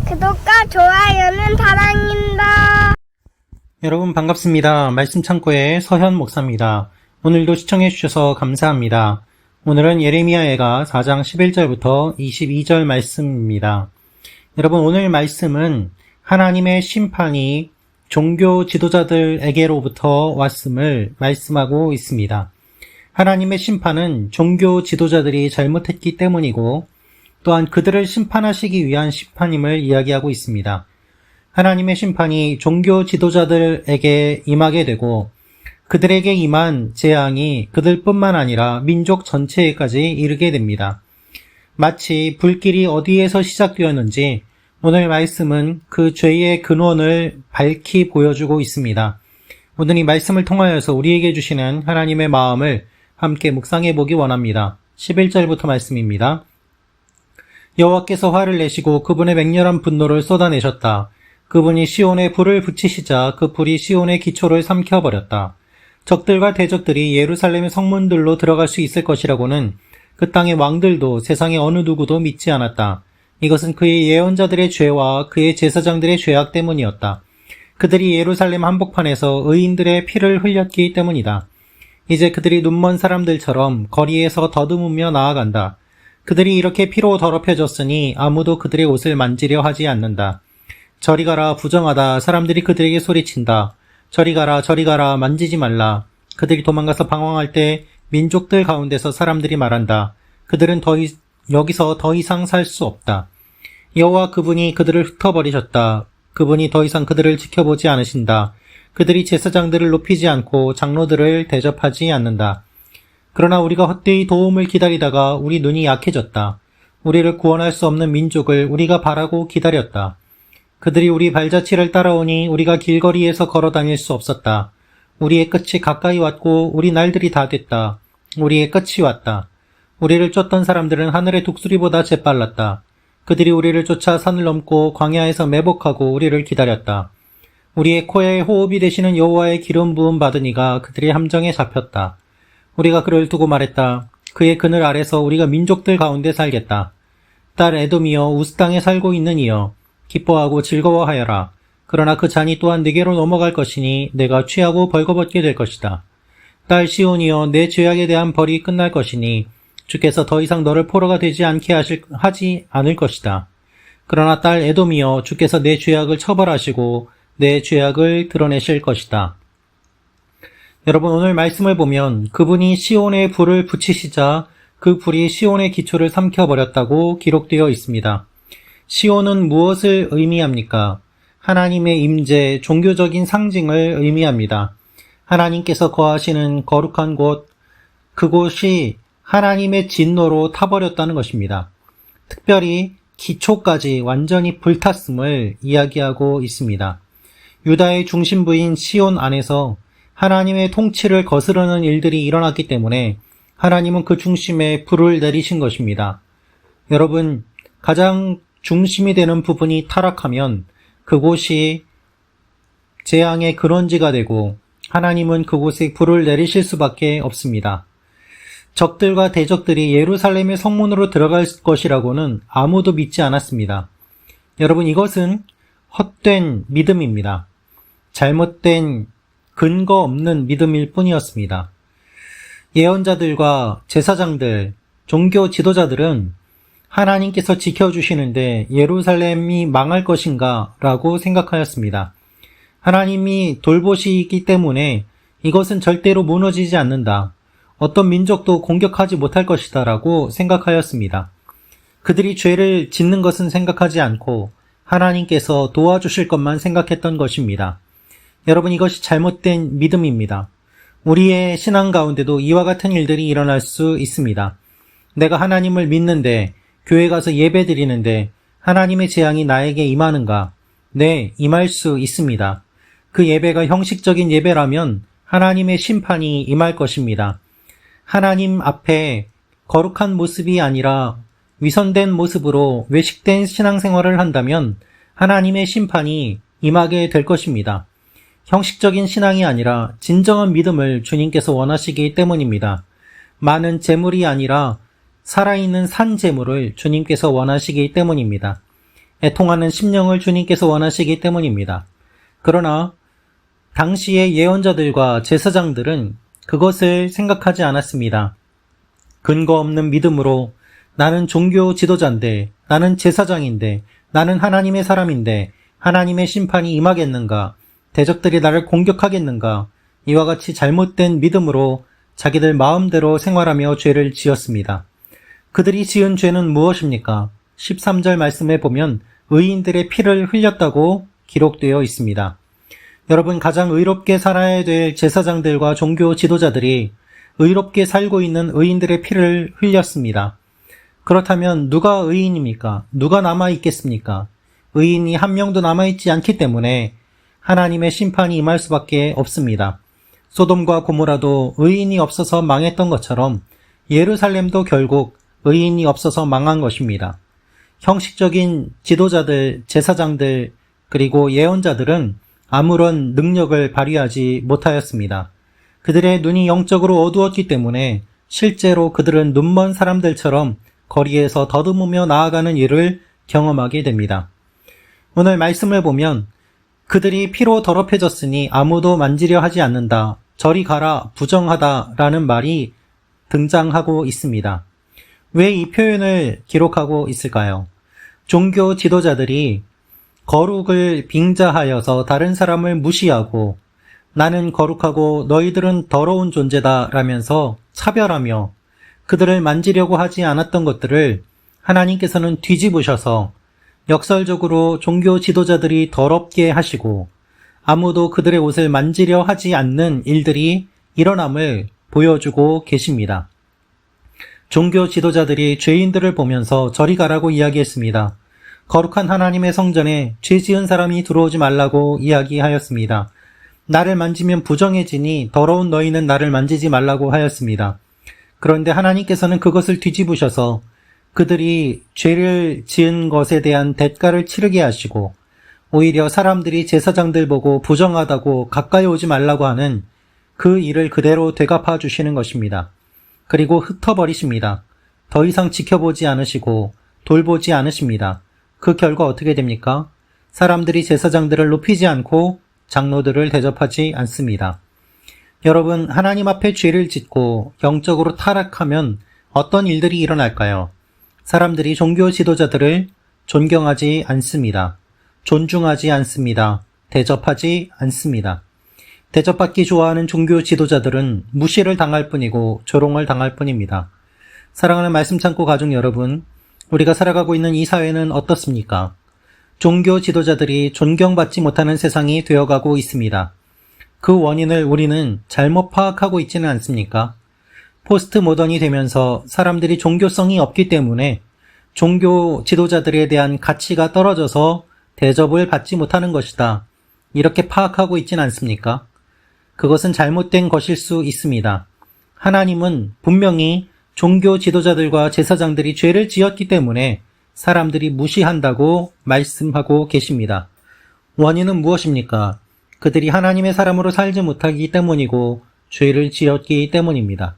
구독과 좋아요는 사랑입니다. 여러분 반갑습니다. 말씀 창고의 서현 목사입니다. 오늘도 시청해 주셔서 감사합니다. 오늘은 예레미야애가 4장 11절부터 22절 말씀입니다. 여러분 오늘 말씀은 하나님의 심판이 종교 지도자들에게로부터 왔음을 말씀하고 있습니다. 하나님의 심판은 종교 지도자들이 잘못했기 때문이고 또한 그들을 심판하시기 위한 심판임을 이야기하고 있습니다. 하나님의 심판이 종교 지도자들에게 임하게 되고 그들에게 임한 재앙이 그들뿐만 아니라 민족 전체에까지 이르게 됩니다. 마치 불길이 어디에서 시작되었는지 오늘 말씀은 그 죄의 근원을 밝히 보여주고 있습니다. 오늘 이 말씀을 통하여서 우리에게 주시는 하나님의 마음을 함께 묵상해 보기 원합니다. 11절부터 말씀입니다. 여호와께서 화를 내시고 그분의 맹렬한 분노를 쏟아내셨다. 그분이 시온에 불을 붙이시자 그 불이 시온의 기초를 삼켜버렸다. 적들과 대적들이 예루살렘의 성문들로 들어갈 수 있을 것이라고는 그 땅의 왕들도 세상의 어느 누구도 믿지 않았다. 이것은 그의 예언자들의 죄와 그의 제사장들의 죄악 때문이었다. 그들이 예루살렘 한복판에서 의인들의 피를 흘렸기 때문이다. 이제 그들이 눈먼 사람들처럼 거리에서 더듬으며 나아간다. 그들이 이렇게 피로 더럽혀졌으니 아무도 그들의 옷을 만지려 하지 않는다. 저리 가라, 부정하다. 사람들이 그들에게 소리친다. 저리 가라, 만지지 말라. 그들이 도망가서 방황할 때 민족들 가운데서 사람들이 말한다. 그들은 여기서 더 이상 살 수 없다. 여호와 그분이 그들을 흩어버리셨다. 그분이 더 이상 그들을 지켜보지 않으신다. 그들이 제사장들을 높이지 않고 장로들을 대접하지 않는다. 그러나 우리가 헛되이 도움을 기다리다가 우리 눈이 약해졌다. 우리를 구원할 수 없는 민족을 우리가 바라고 기다렸다. 그들이 우리 발자취를 따라오니 우리가 길거리에서 걸어 다닐 수 없었다. 우리의 끝이 가까이 왔고 우리 날들이 다 됐다. 우리의 끝이 왔다. 우리를 쫓던 사람들은 하늘의 독수리보다 재빨랐다. 그들이 우리를 쫓아 산을 넘고 광야에서 매복하고 우리를 기다렸다. 우리의 코에 호흡이 되시는 여호와의 기름 부음 받은 이가 그들의 함정에 잡혔다. 우리가 그를 두고 말했다. 그의 그늘 아래서 우리가 민족들 가운데 살겠다. 딸 에돔이여, 우스 땅에 살고 있는 이여, 기뻐하고 즐거워하여라. 그러나 그 잔이 또한 내게로 넘어갈 것이니 내가 취하고 벌거벗게 될 것이다. 딸 시온이여, 내 죄악에 대한 벌이 끝날 것이니 주께서 더 이상 너를 포로가 되지 않게 하지 않을 것이다. 그러나 딸 에돔이여, 주께서 내 죄악을 처벌하시고 내 죄악을 드러내실 것이다. 여러분 오늘 말씀을 보면 그분이 시온에 불을 붙이시자 그 불이 시온의 기초를 삼켜버렸다고 기록되어 있습니다. 시온은 무엇을 의미합니까? 하나님의 임재, 종교적인 상징을 의미합니다. 하나님께서 거하시는 거룩한 곳, 그곳이 하나님의 진노로 타버렸다는 것입니다. 특별히 기초까지 완전히 불탔음을 이야기하고 있습니다. 유다의 중심부인 시온 안에서 하나님의 통치를 거스르는 일들이 일어났기 때문에 하나님은 그 중심에 불을 내리신 것입니다. 여러분, 가장 중심이 되는 부분이 타락하면 그곳이 재앙의 근원지가 되고 하나님은 그곳에 불을 내리실 수밖에 없습니다. 적들과 대적들이 예루살렘의 성문으로 들어갈 것이라고는 아무도 믿지 않았습니다. 여러분, 이것은 헛된 믿음입니다. 잘못된 근거 없는 믿음일 뿐이었습니다. 예언자들과 제사장들, 종교 지도자들은 하나님께서 지켜주시는데 예루살렘이 망할 것인가 라고 생각하였습니다. 하나님이 돌보시기 때문에 이것은 절대로 무너지지 않는다. 어떤 민족도 공격하지 못할 것이다 라고 생각하였습니다. 그들이 죄를 짓는 것은 생각하지 않고 하나님께서 도와주실 것만 생각했던 것입니다. 여러분, 이것이 잘못된 믿음입니다. 우리의 신앙 가운데도 이와 같은 일들이 일어날 수 있습니다. 내가 하나님을 믿는데, 교회 가서 예배 드리는데 하나님의 재앙이 나에게 임하는가? 네, 임할 수 있습니다. 그 예배가 형식적인 예배라면 하나님의 심판이 임할 것입니다. 하나님 앞에 거룩한 모습이 아니라 위선된 모습으로 외식된 신앙생활을 한다면 하나님의 심판이 임하게 될 것입니다. 형식적인 신앙이 아니라 진정한 믿음을 주님께서 원하시기 때문입니다. 많은 재물이 아니라 살아있는 산 재물을 주님께서 원하시기 때문입니다. 애통하는 심령을 주님께서 원하시기 때문입니다. 그러나 당시의 예언자들과 제사장들은 그것을 생각하지 않았습니다. 근거 없는 믿음으로 나는 종교 지도자인데, 나는 제사장인데, 나는 하나님의 사람인데 하나님의 심판이 임하겠는가? 대적들이 나를 공격하겠는가? 이와 같이 잘못된 믿음으로 자기들 마음대로 생활하며 죄를 지었습니다. 그들이 지은 죄는 무엇입니까? 13절 말씀에 보면 의인들의 피를 흘렸다고 기록되어 있습니다. 여러분, 가장 의롭게 살아야 될 제사장들과 종교 지도자들이 의롭게 살고 있는 의인들의 피를 흘렸습니다. 그렇다면 누가 의인입니까? 누가 남아있겠습니까? 의인이 한 명도 남아있지 않기 때문에 하나님의 심판이 임할 수밖에 없습니다. 소돔과 고모라도 의인이 없어서 망했던 것처럼 예루살렘도 결국 의인이 없어서 망한 것입니다. 형식적인 지도자들, 제사장들, 그리고 예언자들은 아무런 능력을 발휘하지 못하였습니다. 그들의 눈이 영적으로 어두웠기 때문에 실제로 그들은 눈먼 사람들처럼 거리에서 더듬으며 나아가는 일을 경험하게 됩니다. 오늘 말씀을 보면 그들이 피로 더럽혀졌으니 아무도 만지려 하지 않는다. 저리 가라, 부정하다 라는 말이 등장하고 있습니다. 왜 이 표현을 기록하고 있을까요? 종교 지도자들이 거룩을 빙자하여서 다른 사람을 무시하고 나는 거룩하고 너희들은 더러운 존재다 라면서 차별하며 그들을 만지려고 하지 않았던 것들을 하나님께서는 뒤집으셔서 역설적으로 종교 지도자들이 더럽게 하시고 아무도 그들의 옷을 만지려 하지 않는 일들이 일어남을 보여주고 계십니다. 종교 지도자들이 죄인들을 보면서 저리 가라고 이야기했습니다. 거룩한 하나님의 성전에 죄 지은 사람이 들어오지 말라고 이야기하였습니다. 나를 만지면 부정해지니 더러운 너희는 나를 만지지 말라고 하였습니다. 그런데 하나님께서는 그것을 뒤집으셔서 그들이 죄를 지은 것에 대한 대가를 치르게 하시고 오히려 사람들이 제사장들 보고 부정하다고 가까이 오지 말라고 하는 그 일을 그대로 되갚아 주시는 것입니다. 그리고 흩어버리십니다. 더 이상 지켜보지 않으시고 돌보지 않으십니다. 그 결과 어떻게 됩니까? 사람들이 제사장들을 높이지 않고 장로들을 대접하지 않습니다. 여러분, 하나님 앞에 죄를 짓고 영적으로 타락하면 어떤 일들이 일어날까요? 사람들이 종교 지도자들을 존경하지 않습니다. 존중하지 않습니다. 대접하지 않습니다. 대접받기 좋아하는 종교 지도자들은 무시를 당할 뿐이고 조롱을 당할 뿐입니다. 사랑하는 말씀 창고 가족 여러분, 우리가 살아가고 있는 이 사회는 어떻습니까? 종교 지도자들이 존경받지 못하는 세상이 되어가고 있습니다. 그 원인을 우리는 잘못 파악하고 있지는 않습니까? 포스트 모던이 되면서 사람들이 종교성이 없기 때문에 종교 지도자들에 대한 가치가 떨어져서 대접을 받지 못하는 것이다. 이렇게 파악하고 있지는 않습니까? 그것은 잘못된 것일 수 있습니다. 하나님은 분명히 종교 지도자들과 제사장들이 죄를 지었기 때문에 사람들이 무시한다고 말씀하고 계십니다. 원인은 무엇입니까? 그들이 하나님의 사람으로 살지 못하기 때문이고 죄를 지었기 때문입니다.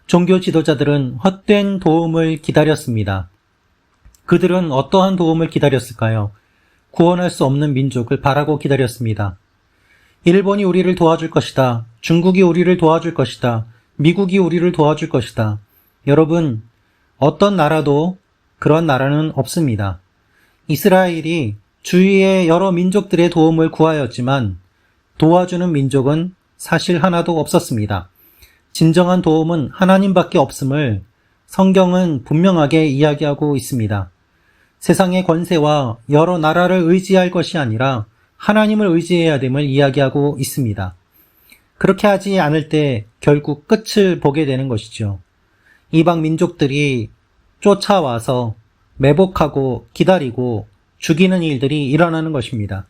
종교 지도자들은 헛된 도움을 기다렸습니다. 그들은 어떠한 도움을 기다렸을까요? 구원할 수 없는 민족을 바라고 기다렸습니다. 일본이 우리를 도와줄 것이다. 중국이 우리를 도와줄 것이다. 미국이 우리를 도와줄 것이다. 여러분, 어떤 나라도 그런 나라는 없습니다. 이스라엘이 주위의 여러 민족들의 도움을 구하였지만 도와주는 민족은 사실 하나도 없었습니다. 진정한 도움은 하나님밖에 없음을 성경은 분명하게 이야기하고 있습니다. 세상의 권세와 여러 나라를 의지할 것이 아니라 하나님을 의지해야 됨을 이야기하고 있습니다. 그렇게 하지 않을 때 결국 끝을 보게 되는 것이죠. 이방 민족들이 쫓아와서 매복하고 기다리고 죽이는 일들이 일어나는 것입니다.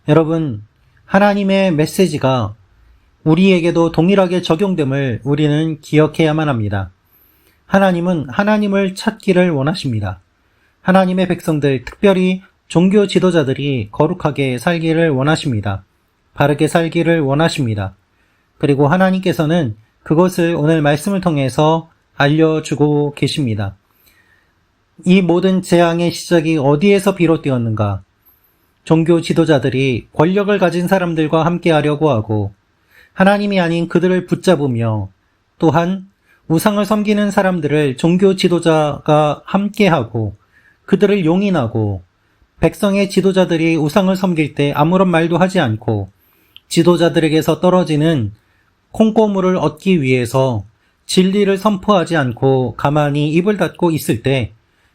여러분, 하나님의 메시지가 우리에게도 동일하게 적용됨을 우리는 기억해야만 합니다. 하나님은 하나님을 찾기를 원하십니다. 하나님의 백성들, 특별히 종교 지도자들이 거룩하게 살기를 원하십니다. 바르게 살기를 원하십니다. 그리고 하나님께서는 그것을 오늘 말씀을 통해서 알려주고 계십니다. 이 모든 재앙의 시작이 어디에서 비롯되었는가? 종교 지도자들이 권력을 가진 사람들과 함께하려고 하고 하나님이 아닌 그들을 붙잡으며 또한 우상을 섬기는 사람들을 종교 지도자가 함께하고 그들을 용인하고 백성의 지도자들이 우상을 섬길 때 아무런 말도 하지 않고 지도자들에게서 떨어지는 콩고물을 얻기 위해서 진리를 선포하지 않고 가만히 입을 닫고 있을 때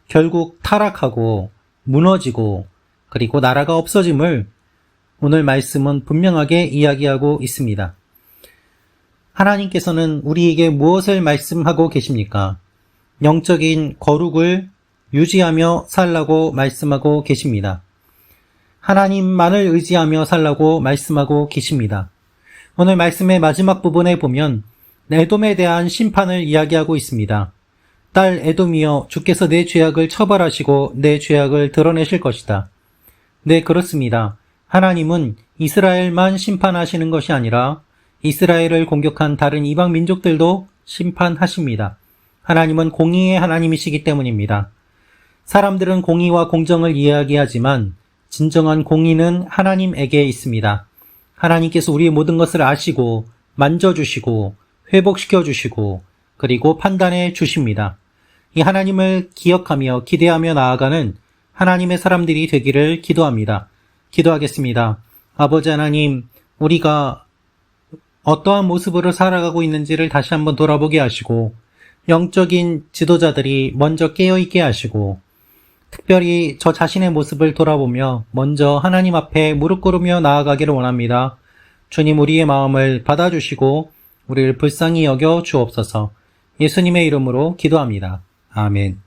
결국 타락하고 무너지고 그리고 나라가 없어짐을 오늘 말씀은 분명하게 이야기하고 있습니다. 하나님께서는 우리에게 무엇을 말씀하고 계십니까? 영적인 거룩을 유지하며 살라고 말씀하고 계십니다. 하나님만을 의지하며 살라고 말씀하고 계십니다. 오늘 말씀의 마지막 부분에 보면 에돔에 대한 심판을 이야기하고 있습니다. 딸 에돔이여, 주께서 내 죄악을 처벌하시고 내 죄악을 드러내실 것이다. 네, 그렇습니다. 하나님은 이스라엘만 심판하시는 것이 아니라 이스라엘을 공격한 다른 이방 민족들도 심판하십니다. 하나님은 공의의 하나님이시기 때문입니다. 사람들은 공의와 공정을 이야기하지만 진정한 공의는 하나님에게 있습니다. 하나님께서 우리의 모든 것을 아시고 만져주시고 회복시켜주시고 그리고 판단해 주십니다. 이 하나님을 기억하며 기대하며 나아가는 하나님의 사람들이 되기를 기도합니다. 기도하겠습니다. 아버지 하나님, 우리가 어떠한 모습으로 살아가고 있는지를 다시 한번 돌아보게 하시고 영적인 지도자들이 먼저 깨어있게 하시고 특별히 저 자신의 모습을 돌아보며 먼저 하나님 앞에 무릎 꿇으며 나아가기를 원합니다. 주님, 우리의 마음을 받아주시고 우리를 불쌍히 여겨 주옵소서. 예수님의 이름으로 기도합니다. 아멘.